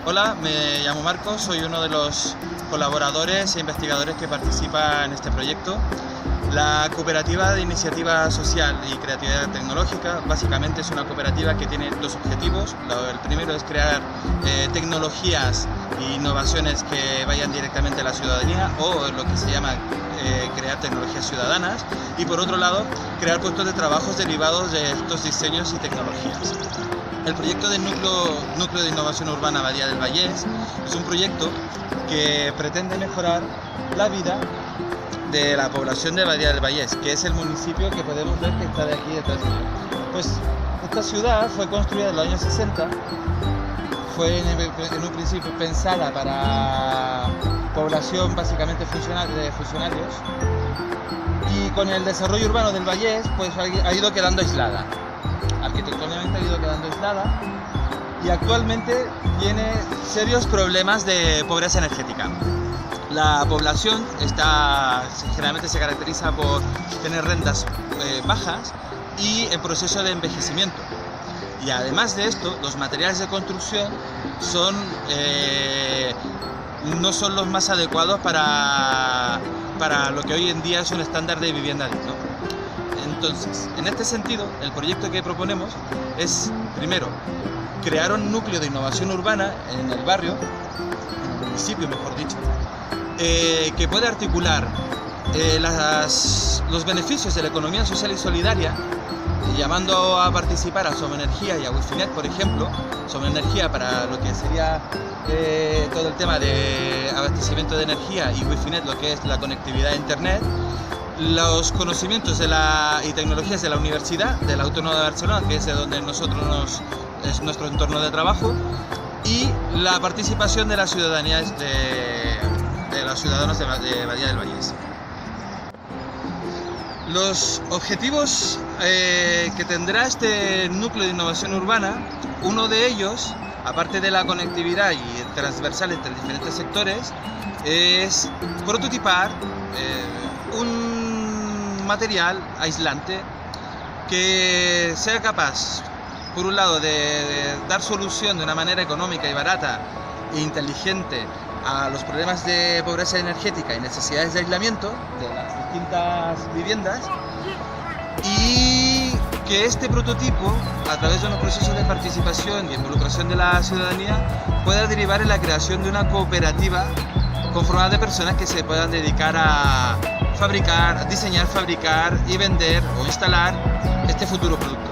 Hola, me llamo Marcos, soy uno de los colaboradores e investigadores que participa en este proyecto. La Cooperativa de Iniciativa Social y Creatividad Tecnológica básicamente es una cooperativa que tiene dos objetivos. El primero es crear tecnologías e innovaciones que vayan directamente a la ciudadanía, o lo que se llama crear tecnologías ciudadanas, y por otro lado crear puestos de trabajo derivados de estos diseños y tecnologías. El proyecto del Núcleo de Innovación Urbana Badía del Vallés es un proyecto que pretende mejorar la vida de la población de Badía del Vallés, que es el municipio que podemos ver que está de aquí detrás. Pues esta ciudad fue construida en los años 60, fue en un principio pensada para población básicamente de funcionarios, y con el desarrollo urbano del Vallés pues ha ido quedando aislada. Arquitectónicamente ha ido quedando aislada y actualmente tiene serios problemas de pobreza energética. La población generalmente se caracteriza por tener rentas bajas y en proceso de envejecimiento. Y además de esto, los materiales de construcción no son los más adecuados para lo que hoy en día es un estándar de vivienda digno. Entonces, en este sentido, el proyecto que proponemos es, primero, crear un núcleo de innovación urbana en el barrio, en el municipio mejor dicho, que puede articular los beneficios de la economía social y solidaria, llamando a participar a Somenergia y a Wifinet, por ejemplo. Somenergia para lo que sería todo el tema de abastecimiento de energía, y Wifinet lo que es la conectividad a internet, los conocimientos y tecnologías de la Universidad, de la Autónoma de Barcelona, que es de donde es nuestro entorno de trabajo, y la participación de las ciudadanías de los ciudadanos de Badía del Vallés. Los objetivos que tendrá este núcleo de innovación urbana, uno de ellos, aparte de la conectividad y transversal entre diferentes sectores, es prototipar un material aislante que sea capaz, por un lado, de dar solución de una manera económica y barata e inteligente a los problemas de pobreza energética y necesidades de aislamiento de las distintas viviendas, y que este prototipo, a través de unos procesos de participación y involucración de la ciudadanía, pueda derivar en la creación de una cooperativa conformada de personas que se puedan dedicar a diseñar, fabricar y vender o instalar este futuro producto.